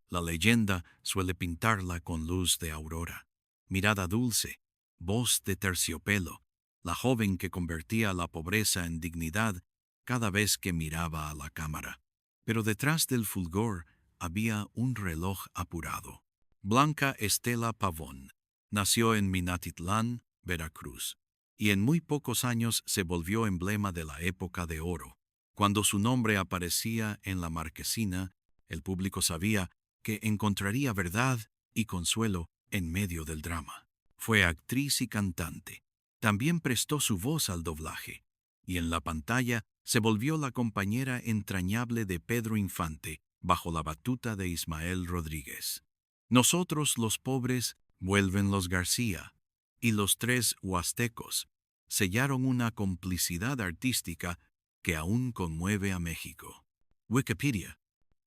La leyenda suele pintarla con luz de aurora, mirada dulce, voz de terciopelo, la joven que convertía la pobreza en dignidad cada vez que miraba a la cámara. Pero detrás del fulgor había un reloj apurado. Blanca Estela Pavón nació en Minatitlán, Veracruz, y en muy pocos años se volvió emblema de la época de oro. Cuando su nombre aparecía en la marquesina, el público sabía que encontraría verdad y consuelo en medio del drama. Fue actriz y cantante. También prestó su voz al doblaje, y en la pantalla se volvió la compañera entrañable de Pedro Infante bajo la batuta de Ismael Rodríguez. Nosotros los pobres, vuelven los García, y los tres huastecos sellaron una complicidad artística que aún conmueve a México. Wikipedia.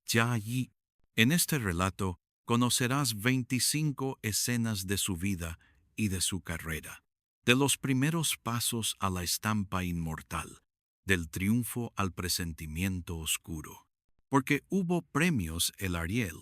Ya allí, en este relato, conocerás 25 escenas de su vida y de su carrera, de los primeros pasos a la estampa inmortal, del triunfo al presentimiento oscuro. Porque hubo premios el Ariel,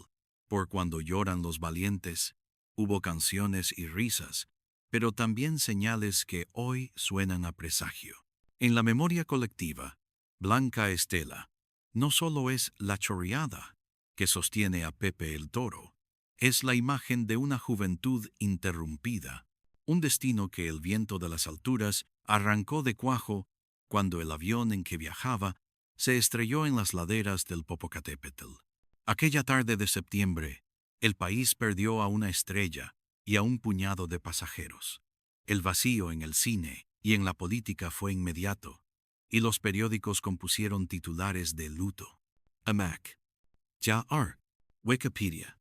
por Cuando lloran los valientes, hubo canciones y risas, pero también señales que hoy suenan a presagio. En la memoria colectiva, Blanca Estela no solo es la chorreada que sostiene a Pepe el Toro, es la imagen de una juventud interrumpida, un destino que el viento de las alturas arrancó de cuajo cuando el avión en que viajaba se estrelló en las laderas del Popocatépetl. Aquella tarde de septiembre, el país perdió a una estrella y a un puñado de pasajeros. El vacío en el cine y en la política fue inmediato, y los periódicos compusieron titulares de luto. AMAC. Ya ar. Wikipedia.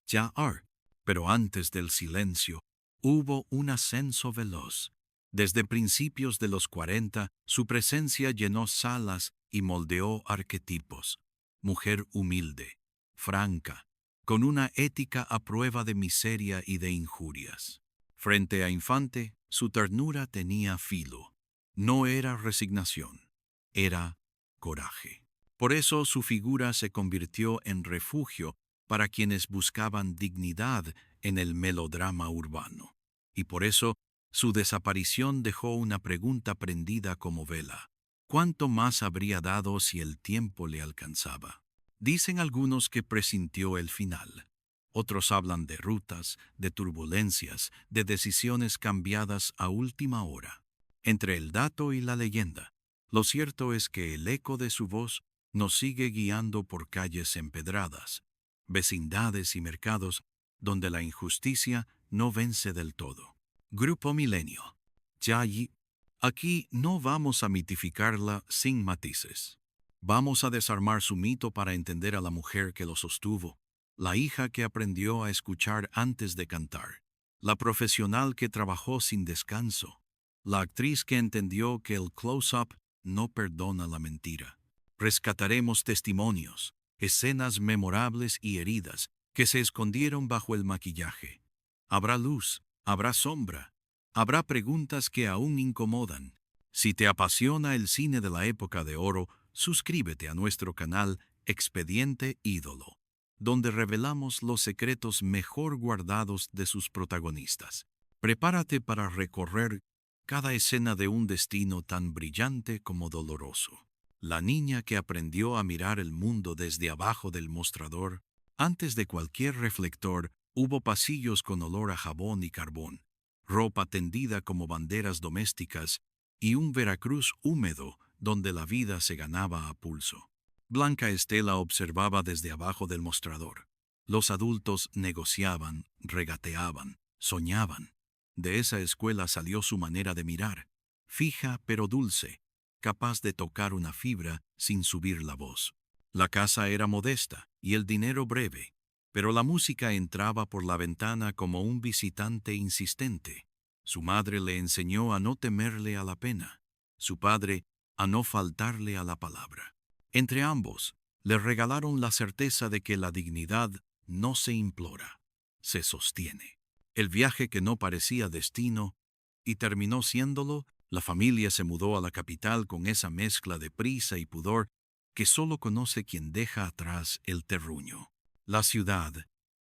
Ya ar. Pero antes del silencio, hubo un ascenso veloz. Desde principios de los 40, su presencia llenó salas y moldeó arquetipos. Mujer humilde, franca, con una ética a prueba de miseria y de injurias. Frente a Infante, su ternura tenía filo. No era resignación, era coraje. Por eso su figura se convirtió en refugio para quienes buscaban dignidad en el melodrama urbano. Y por eso su desaparición dejó una pregunta prendida como vela. ¿Cuánto más habría dado si el tiempo le alcanzaba? Dicen algunos que presintió el final. Otros hablan de rutas, de turbulencias, de decisiones cambiadas a última hora. Entre el dato y la leyenda, lo cierto es que el eco de su voz nos sigue guiando por calles empedradas, vecindades y mercados donde la injusticia no vence del todo. Grupo Milenio. Ya allí. Aquí no vamos a mitificarla sin matices. Vamos a desarmar su mito para entender a la mujer que lo sostuvo, la hija que aprendió a escuchar antes de cantar, la profesional que trabajó sin descanso, la actriz que entendió que el close-up no perdona la mentira. Rescataremos testimonios, escenas memorables y heridas que se escondieron bajo el maquillaje. Habrá luz, habrá sombra, habrá preguntas que aún incomodan. Si te apasiona el cine de la época de oro, suscríbete a nuestro canal Expediente Ídolo, donde revelamos los secretos mejor guardados de sus protagonistas. Prepárate para recorrer cada escena de un destino tan brillante como doloroso. La niña que aprendió a mirar el mundo desde abajo del mostrador. Antes de cualquier reflector, hubo pasillos con olor a jabón y carbón, ropa tendida como banderas domésticas y un Veracruz húmedo donde la vida se ganaba a pulso. Blanca Estela observaba desde abajo del mostrador. Los adultos negociaban, regateaban, soñaban. De esa escuela salió su manera de mirar, fija pero dulce, capaz de tocar una fibra sin subir la voz. La casa era modesta y el dinero breve, pero la música entraba por la ventana como un visitante insistente. Su madre le enseñó a no temerle a la pena, su padre a no faltarle a la palabra. Entre ambos, le regalaron la certeza de que la dignidad no se implora, se sostiene. El viaje que no parecía destino y terminó siéndolo. La familia se mudó a la capital con esa mezcla de prisa y pudor que solo conoce quien deja atrás el terruño. La ciudad,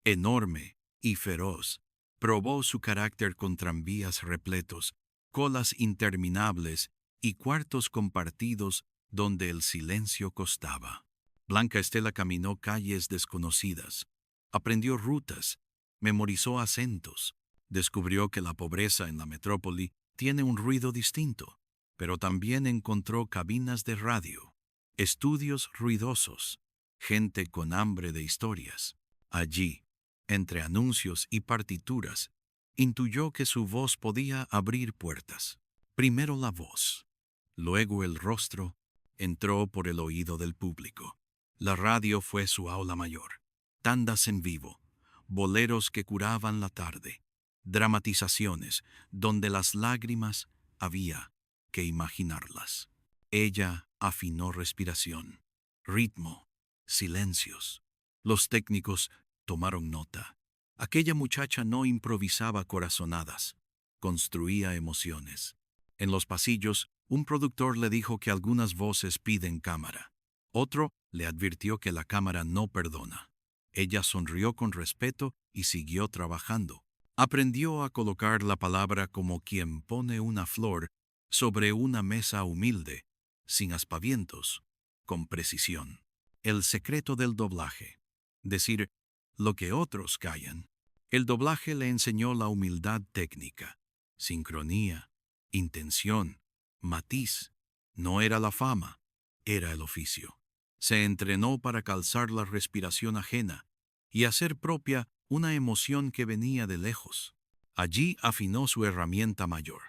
enorme y feroz, probó su carácter con tranvías repletos, colas interminables y cuartos compartidos donde el silencio costaba. Blanca Estela caminó calles desconocidas, aprendió rutas, memorizó acentos, descubrió que la pobreza en la metrópoli tiene un ruido distinto, pero también encontró cabinas de radio, estudios ruidosos, gente con hambre de historias. Allí, entre anuncios y partituras, intuyó que su voz podía abrir puertas. Primero la voz, luego el rostro, entró por el oído del público. La radio fue su aula mayor. Tandas en vivo, boleros que curaban la tarde, dramatizaciones donde las lágrimas había que imaginarlas. Ella afinó respiración, ritmo, silencios. Los técnicos tomaron nota. Aquella muchacha no improvisaba corazonadas, construía emociones. En los pasillos, un productor le dijo que algunas voces piden cámara. Otro le advirtió que la cámara no perdona. Ella sonrió con respeto y siguió trabajando. Aprendió a colocar la palabra como quien pone una flor sobre una mesa humilde, sin aspavientos, con precisión. El secreto del doblaje. Decir lo que otros callan. El doblaje le enseñó la humildad técnica, sincronía, intención, matiz. No era la fama, era el oficio. Se entrenó para calzar la respiración ajena y hacer propia una emoción que venía de lejos. Allí afinó su herramienta mayor,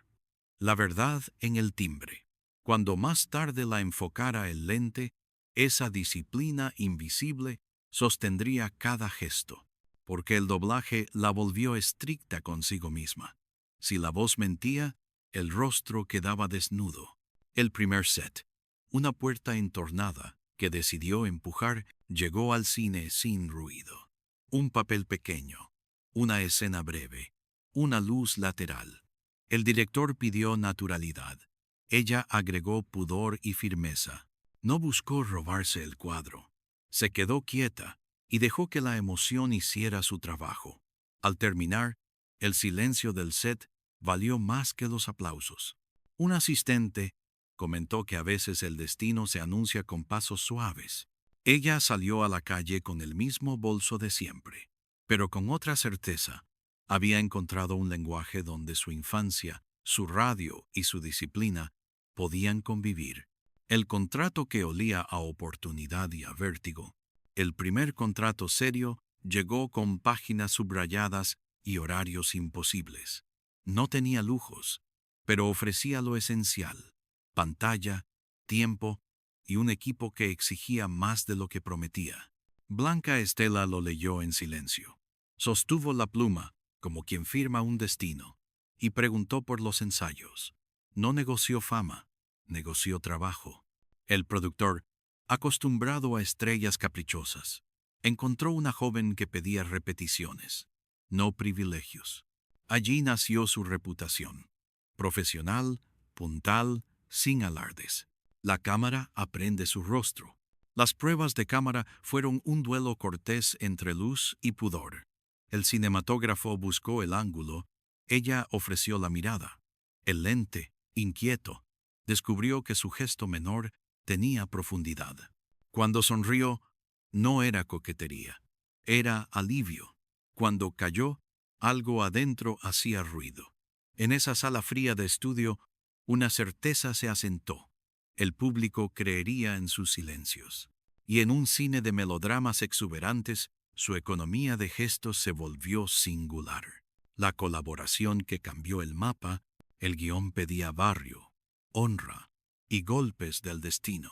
la verdad en el timbre. Cuando más tarde la enfocara el lente, esa disciplina invisible sostendría cada gesto, porque el doblaje la volvió estricta consigo misma. Si la voz mentía, el rostro quedaba desnudo. El primer set, una puerta entornada que decidió empujar, llegó al cine sin ruido. Un papel pequeño, una escena breve, una luz lateral. El director pidió naturalidad. Ella agregó pudor y firmeza. No buscó robarse el cuadro. Se quedó quieta y dejó que la emoción hiciera su trabajo. Al terminar, el silencio del set valió más que los aplausos. Un asistente comentó que a veces el destino se anuncia con pasos suaves. Ella salió a la calle con el mismo bolso de siempre, pero con otra certeza. Había encontrado un lenguaje donde su infancia, su radio y su disciplina podían convivir. El contrato que olía a oportunidad y a vértigo, el primer contrato serio, llegó con páginas subrayadas y horarios imposibles. No tenía lujos, pero ofrecía lo esencial: pantalla, tiempo y un equipo que exigía más de lo que prometía. Blanca Estela lo leyó en silencio. Sostuvo la pluma, como quien firma un destino, y preguntó por los ensayos. No negoció fama, negoció trabajo. El productor, acostumbrado a estrellas caprichosas, encontró una joven que pedía repeticiones, no privilegios. Allí nació su reputación. Profesional, puntal, sin alardes. La cámara aprende su rostro. Las pruebas de cámara fueron un duelo cortés entre luz y pudor. El cinematógrafo buscó el ángulo, ella ofreció la mirada. El lente, inquieto, descubrió que su gesto menor tenía profundidad. Cuando sonrió, no era coquetería, era alivio. Cuando cayó, algo adentro hacía ruido. En esa sala fría de estudio, una certeza se asentó. El público creería en sus silencios. Y en un cine de melodramas exuberantes, su economía de gestos se volvió singular. La colaboración que cambió el mapa, el guión pedía barrio, honra y golpes del destino.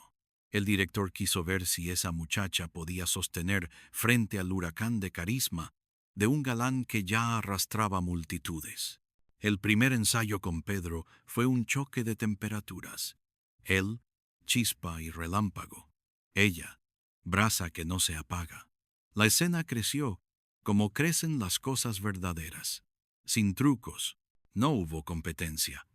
El director quiso ver si esa muchacha podía sostener frente al huracán de carisma de un galán que ya arrastraba multitudes. El primer ensayo con Pedro fue un choque de temperaturas. Él, chispa y relámpago. Ella, brasa que no se apaga. La escena creció, como crecen las cosas verdaderas. Sin trucos, no hubo competencia.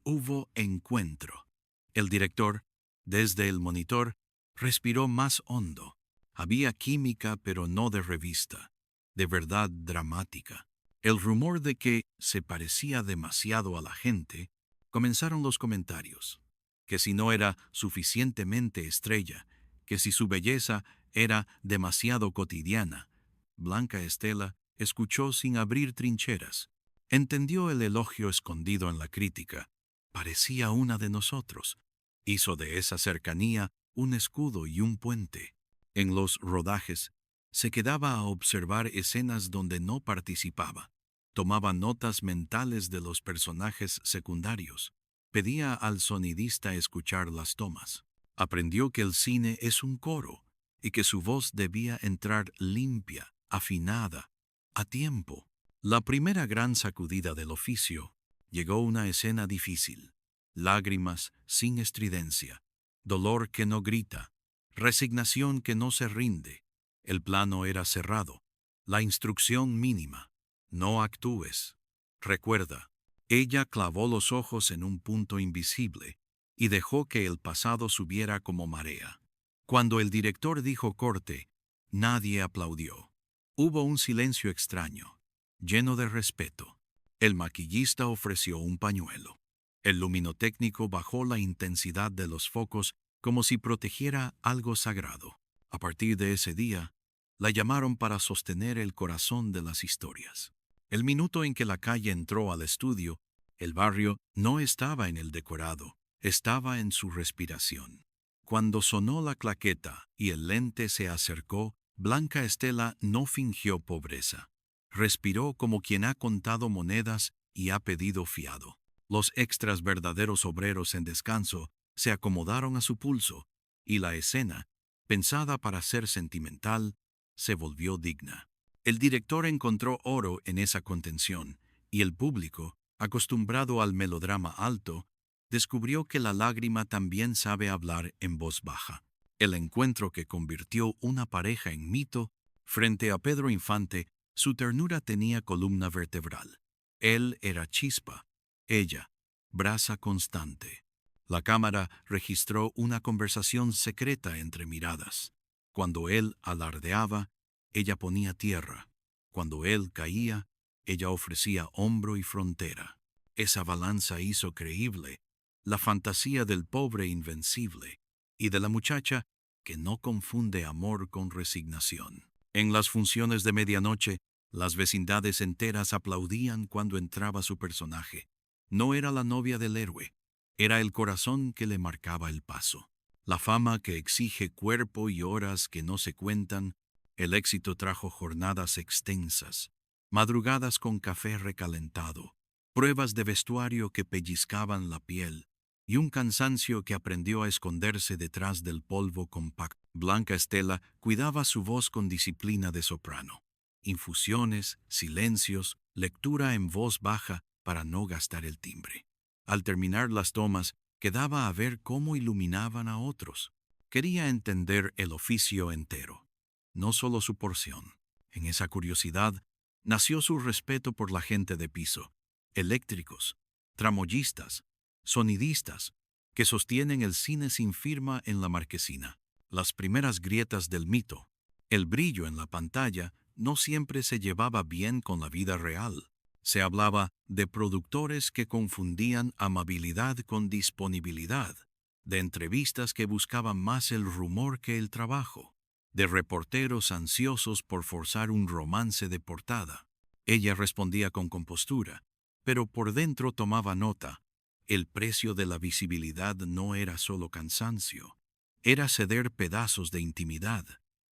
Hubo encuentro. El director, desde el monitor, respiró más hondo. Había química, pero no de revista, de verdad dramática. El rumor de que se parecía demasiado a la gente, comenzaron los comentarios, que si no era suficientemente estrella, que si su belleza era demasiado cotidiana. Blanca Estela escuchó sin abrir trincheras. Entendió el elogio escondido en la crítica. Parecía una de nosotros. Hizo de esa cercanía un escudo y un puente. En los rodajes, se quedaba a observar escenas donde no participaba. Tomaba notas mentales de los personajes secundarios. Pedía al sonidista escuchar las tomas. Aprendió que el cine es un coro y que su voz debía entrar limpia, afinada, a tiempo. La primera gran sacudida del oficio llegó una escena difícil. Lágrimas sin estridencia, dolor que no grita, resignación que no se rinde. El plano era cerrado, la instrucción mínima. No actúes. Recuerda, ella clavó los ojos en un punto invisible y dejó que el pasado subiera como marea. Cuando el director dijo corte, nadie aplaudió. Hubo un silencio extraño, lleno de respeto. El maquillista ofreció un pañuelo. El luminotécnico bajó la intensidad de los focos como si protegiera algo sagrado. A partir de ese día, la llamaron para sostener el corazón de las historias. El minuto en que la calle entró al estudio, el barrio no estaba en el decorado, estaba en su respiración. Cuando sonó la claqueta y el lente se acercó, Blanca Estela no fingió pobreza. Respiró como quien ha contado monedas y ha pedido fiado. Los extras, verdaderos obreros en descanso, se acomodaron a su pulso, y la escena, pensada para ser sentimental, se volvió digna. El director encontró oro en esa contención, y el público, acostumbrado al melodrama alto, descubrió que la lágrima también sabe hablar en voz baja. El encuentro que convirtió una pareja en mito, frente a Pedro Infante, su ternura tenía columna vertebral. Él era chispa, ella, brasa constante. La cámara registró una conversación secreta entre miradas. Cuando él alardeaba, ella ponía tierra. Cuando él caía, ella ofrecía hombro y frontera. Esa balanza hizo creíble la fantasía del pobre invencible y de la muchacha que no confunde amor con resignación. En las funciones de medianoche, las vecindades enteras aplaudían cuando entraba su personaje. No era la novia del héroe, era el corazón que le marcaba el paso. La fama que exige cuerpo y horas que no se cuentan. El éxito trajo jornadas extensas, madrugadas con café recalentado, pruebas de vestuario que pellizcaban la piel y un cansancio que aprendió a esconderse detrás del polvo compacto. Blanca Estela cuidaba su voz con disciplina de soprano. Infusiones, silencios, lectura en voz baja para no gastar el timbre. Al terminar las tomas, quedaba a ver cómo iluminaban a otros. Quería entender el oficio entero, no solo su porción. En esa curiosidad nació su respeto por la gente de piso, eléctricos, tramoyistas, sonidistas, que sostienen el cine sin firma en la marquesina. Las primeras grietas del mito, el brillo en la pantalla, no siempre se llevaba bien con la vida real. Se hablaba de productores que confundían amabilidad con disponibilidad, de entrevistas que buscaban más el rumor que el trabajo, de reporteros ansiosos por forzar un romance de portada. Ella respondía con compostura, pero por dentro tomaba nota. El precio de la visibilidad no era solo cansancio, era ceder pedazos de intimidad.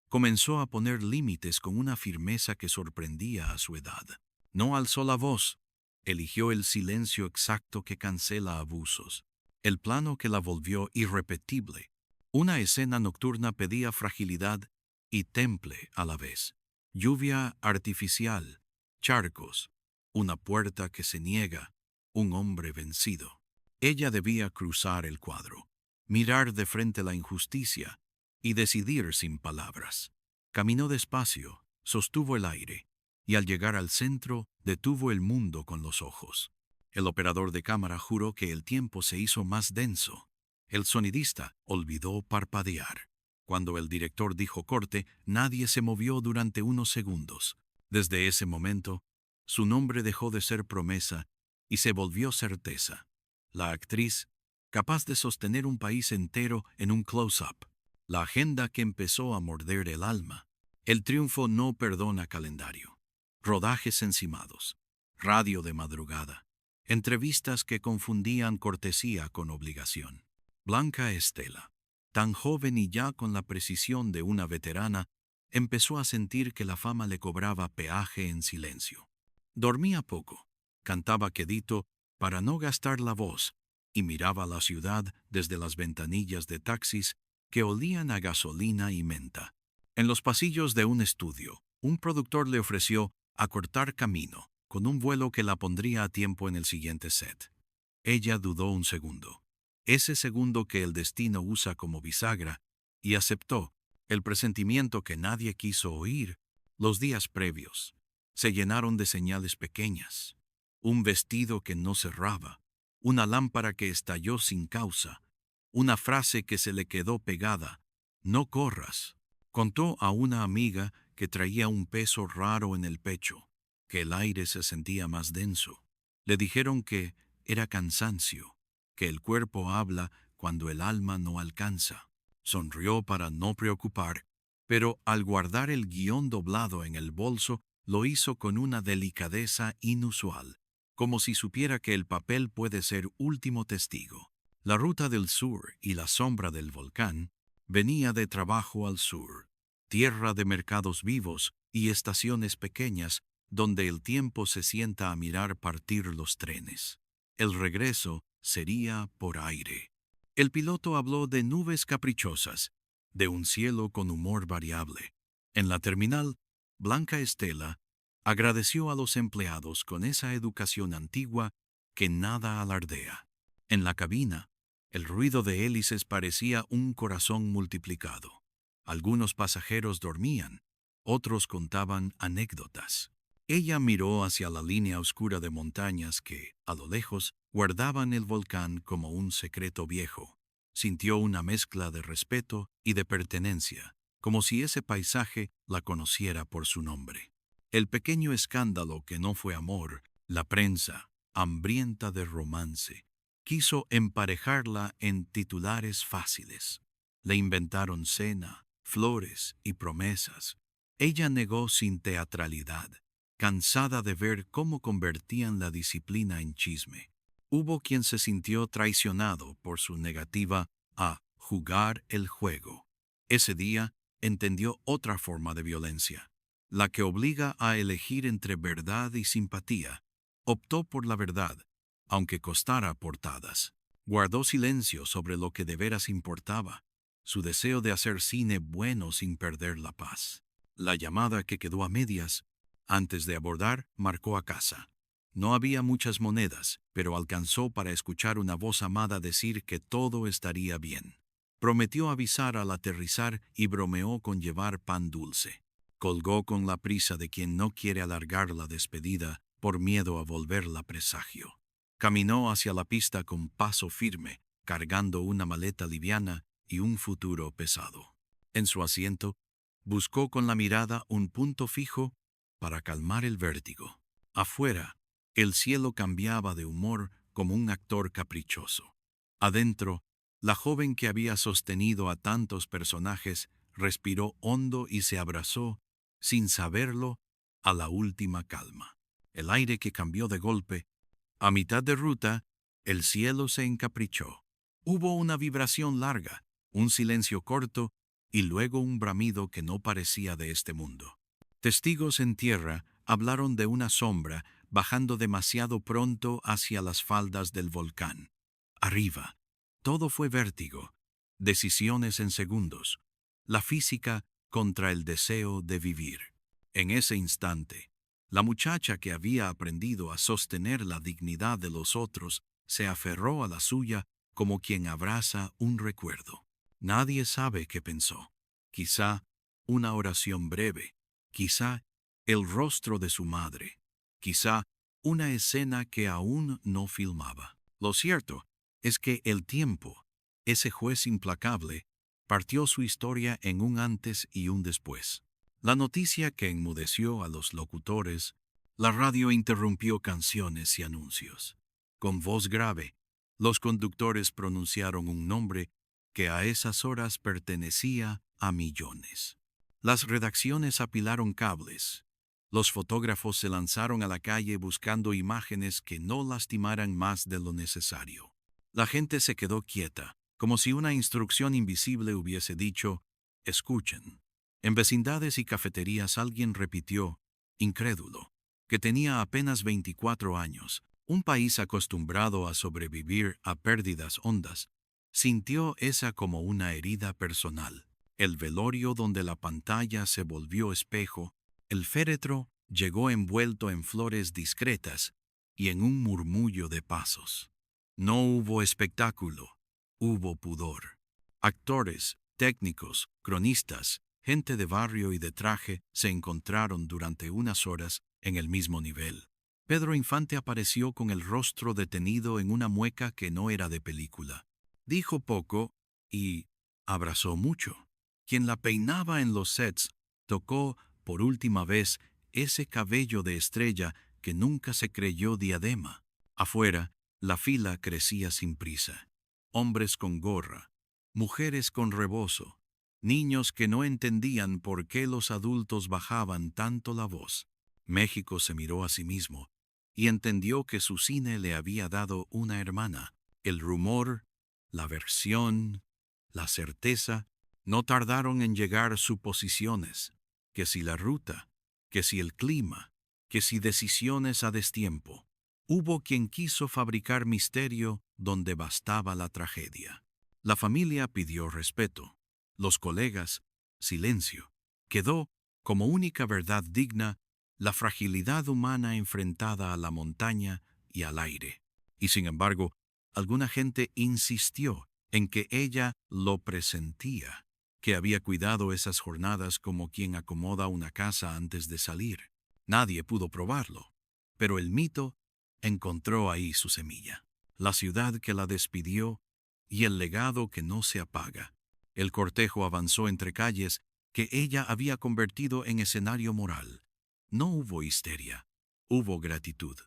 Comenzó a poner límites con una firmeza que sorprendía a su edad. No alzó la voz, eligió el silencio exacto que cancela abusos, el plano que la volvió irrepetible. Una escena nocturna pedía fragilidad y temple a la vez. Lluvia artificial, charcos, una puerta que se niega, un hombre vencido. Ella debía cruzar el cuadro, mirar de frente la injusticia y decidir sin palabras. Caminó despacio, sostuvo el aire, y al llegar al centro detuvo el mundo con los ojos. El operador de cámara juró que el tiempo se hizo más denso. El sonidista olvidó parpadear. Cuando el director dijo corte, nadie se movió durante unos segundos. Desde ese momento, su nombre dejó de ser promesa y se volvió certeza. La actriz, capaz de sostener un país entero en un close-up. La agenda que empezó a morder el alma. El triunfo no perdona calendario. Rodajes encimados. Radio de madrugada. Entrevistas que confundían cortesía con obligación. Blanca Estela, tan joven y ya con la precisión de una veterana, empezó a sentir que la fama le cobraba peaje en silencio. Dormía poco, cantaba quedito para no gastar la voz y miraba la ciudad desde las ventanillas de taxis que olían a gasolina y menta. En los pasillos de un estudio, un productor le ofreció acortar camino con un vuelo que la pondría a tiempo en el siguiente set. Ella dudó un segundo, ese segundo que el destino usa como bisagra, y aceptó. El presentimiento que nadie quiso oír, los días previos, se llenaron de señales pequeñas. Un vestido que no cerraba, una lámpara que estalló sin causa, una frase que se le quedó pegada: no corras. Contó a una amiga que traía un peso raro en el pecho, que el aire se sentía más denso. Le dijeron que era cansancio, que el cuerpo habla cuando el alma no alcanza. Sonrió para no preocupar, pero al guardar el guión doblado en el bolso, lo hizo con una delicadeza inusual, como si supiera que el papel puede ser último testigo. La ruta del sur y la sombra del volcán venía de trabajo al sur, tierra de mercados vivos y estaciones pequeñas donde el tiempo se sienta a mirar partir los trenes. El regreso sería por aire. El piloto habló de nubes caprichosas, de un cielo con humor variable. En la terminal, Blanca Estela agradeció a los empleados con esa educación antigua que nada alardea. En la cabina, el ruido de hélices parecía un corazón multiplicado. Algunos pasajeros dormían, otros contaban anécdotas. Ella miró hacia la línea oscura de montañas que, a lo lejos, guardaban el volcán como un secreto viejo. Sintió una mezcla de respeto y de pertenencia, como si ese paisaje la conociera por su nombre. El pequeño escándalo que no fue amor, la prensa, hambrienta de romance, quiso emparejarla en titulares fáciles. Le inventaron cena, flores y promesas. Ella negó sin teatralidad, cansada de ver cómo convertían la disciplina en chisme. Hubo quien se sintió traicionado por su negativa a jugar el juego. Ese día entendió otra forma de violencia, la que obliga a elegir entre verdad y simpatía. Optó por la verdad, aunque costara portadas. Guardó silencio sobre lo que de veras importaba, su deseo de hacer cine bueno sin perder la paz. La llamada que quedó a medias, antes de abordar, marcó a casa. No había muchas monedas, pero alcanzó para escuchar una voz amada decir que todo estaría bien. Prometió avisar al aterrizar y bromeó con llevar pan dulce. Colgó con la prisa de quien no quiere alargar la despedida por miedo a volverla presagio. Caminó hacia la pista con paso firme, cargando una maleta liviana y un futuro pesado. En su asiento, buscó con la mirada un punto fijo para calmar el vértigo. Afuera, el cielo cambiaba de humor como un actor caprichoso. Adentro, la joven que había sostenido a tantos personajes respiró hondo y se abrazó, sin saberlo, a la última calma. El aire que cambió de golpe. A mitad de ruta, el cielo se encaprichó. Hubo una vibración larga, un silencio corto y luego un bramido que no parecía de este mundo. Testigos en tierra hablaron de una sombra bajando demasiado pronto hacia las faldas del volcán. Arriba, todo fue vértigo, decisiones en segundos, la física contra el deseo de vivir. En ese instante, la muchacha que había aprendido a sostener la dignidad de los otros se aferró a la suya como quien abraza un recuerdo. Nadie sabe qué pensó. Quizá una oración breve, quizá el rostro de su madre, quizá una escena que aún no filmaba. Lo cierto es que el tiempo, ese juez implacable, partió su historia en un antes y un después. La noticia que enmudeció a los locutores, la radio interrumpió canciones y anuncios. Con voz grave, los conductores pronunciaron un nombre que a esas horas pertenecía a millones. Las redacciones apilaron cables. Los fotógrafos se lanzaron a la calle buscando imágenes que no lastimaran más de lo necesario. La gente se quedó quieta, como si una instrucción invisible hubiese dicho, escuchen. En vecindades y cafeterías alguien repitió, incrédulo, que tenía apenas 24 años, un país acostumbrado a sobrevivir a pérdidas hondas, sintió esa como una herida personal. El velorio donde la pantalla se volvió espejo, el féretro llegó envuelto en flores discretas y en un murmullo de pasos. No hubo espectáculo, hubo pudor. Actores, técnicos, cronistas, gente de barrio y de traje se encontraron durante unas horas en el mismo nivel. Pedro Infante apareció con el rostro detenido en una mueca que no era de película. Dijo poco y abrazó mucho. Quien la peinaba en los sets tocó por última vez ese cabello de estrella que nunca se creyó diadema. Afuera, la fila crecía sin prisa. Hombres con gorra, mujeres con rebozo, niños que no entendían por qué los adultos bajaban tanto la voz. México se miró a sí mismo y entendió que su cine le había dado una hermana. El rumor, la versión, la certeza, no tardaron en llegar suposiciones, que si la ruta, que si el clima, que si decisiones a destiempo. Hubo quien quiso fabricar misterio donde bastaba la tragedia. La familia pidió respeto. Los colegas, silencio. Quedó, como única verdad digna, la fragilidad humana enfrentada a la montaña y al aire. Y sin embargo, alguna gente insistió en que ella lo presentía, que había cuidado esas jornadas como quien acomoda una casa antes de salir. Nadie pudo probarlo, pero el mito encontró ahí su semilla. La ciudad que la despidió y el legado que no se apaga. El cortejo avanzó entre calles que ella había convertido en escenario moral. No hubo histeria, hubo gratitud.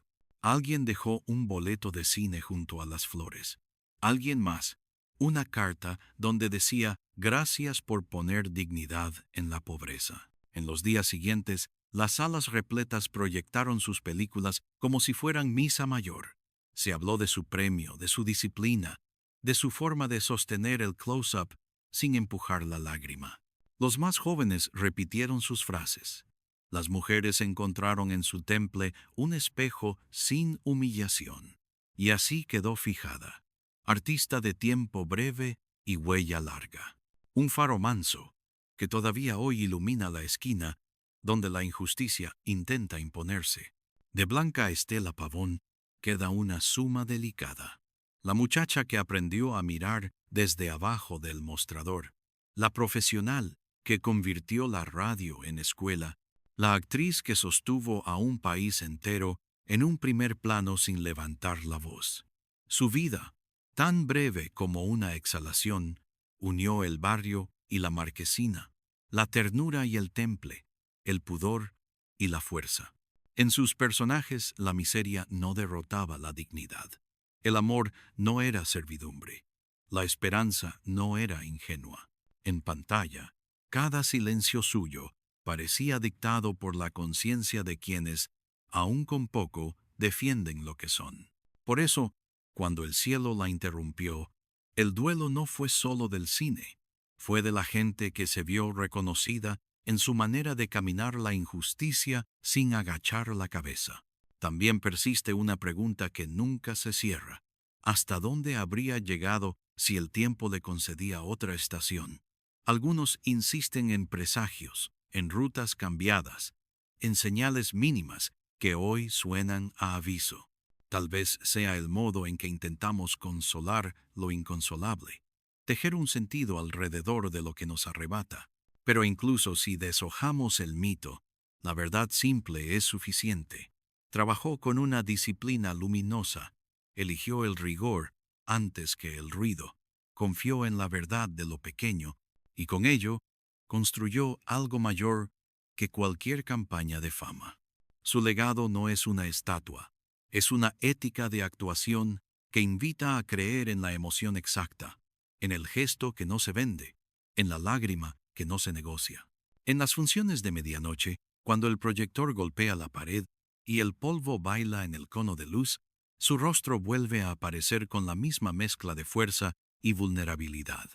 Alguien dejó un boleto de cine junto a las flores. Alguien más, una carta donde decía gracias por poner dignidad en la pobreza. En los días siguientes, las salas repletas proyectaron sus películas como si fueran misa mayor. Se habló de su premio, de su disciplina, de su forma de sostener el close-up sin empujar la lágrima. Los más jóvenes repitieron sus frases. Las mujeres encontraron en su temple un espejo sin humillación. Y así quedó fijada. Artista de tiempo breve y huella larga. Un faro manso, que todavía hoy ilumina la esquina donde la injusticia intenta imponerse. De Blanca Estela Pavón queda una suma delicada. La muchacha que aprendió a mirar desde abajo del mostrador. La profesional que convirtió la radio en escuela. La actriz que sostuvo a un país entero en un primer plano sin levantar la voz. Su vida, tan breve como una exhalación, unió el barrio y la marquesina, la ternura y el temple, el pudor y la fuerza. En sus personajes la miseria no derrotaba la dignidad. El amor no era servidumbre. La esperanza no era ingenua. En pantalla, cada silencio suyo parecía dictado por la conciencia de quienes, aun con poco, defienden lo que son. Por eso, cuando el cielo la interrumpió, el duelo no fue solo del cine, fue de la gente que se vio reconocida en su manera de caminar la injusticia sin agachar la cabeza. También persiste una pregunta que nunca se cierra. ¿Hasta dónde habría llegado si el tiempo le concedía otra estación? Algunos insisten en presagios, en rutas cambiadas, en señales mínimas que hoy suenan a aviso. Tal vez sea el modo en que intentamos consolar lo inconsolable, tejer un sentido alrededor de lo que nos arrebata. Pero incluso si deshojamos el mito, la verdad simple es suficiente. Trabajó con una disciplina luminosa, eligió el rigor antes que el ruido, confió en la verdad de lo pequeño y con ello construyó algo mayor que cualquier campaña de fama. Su legado no es una estatua, es una ética de actuación que invita a creer en la emoción exacta, en el gesto que no se vende, en la lágrima que no se negocia. En las funciones de medianoche, cuando el proyector golpea la pared y el polvo baila en el cono de luz, su rostro vuelve a aparecer con la misma mezcla de fuerza y vulnerabilidad.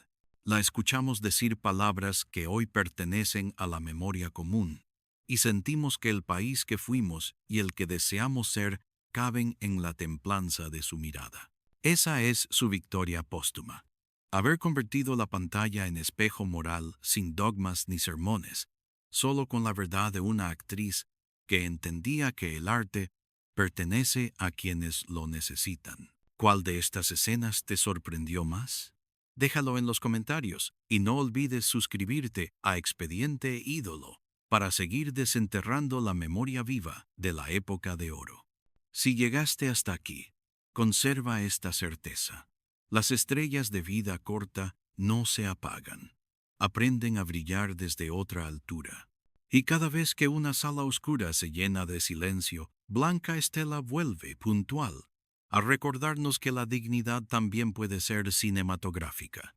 La escuchamos decir palabras que hoy pertenecen a la memoria común, y sentimos que el país que fuimos y el que deseamos ser caben en la templanza de su mirada. Esa es su victoria póstuma. Haber convertido la pantalla en espejo moral sin dogmas ni sermones, solo con la verdad de una actriz que entendía que el arte pertenece a quienes lo necesitan. ¿Cuál de estas escenas te sorprendió más? Déjalo en los comentarios y no olvides suscribirte a Expediente Ídolo para seguir desenterrando la memoria viva de la época de oro. Si llegaste hasta aquí, conserva esta certeza. Las estrellas de vida corta no se apagan. Aprenden a brillar desde otra altura. Y cada vez que una sala oscura se llena de silencio, Blanca Estela vuelve puntual a recordarnos que la dignidad también puede ser cinematográfica.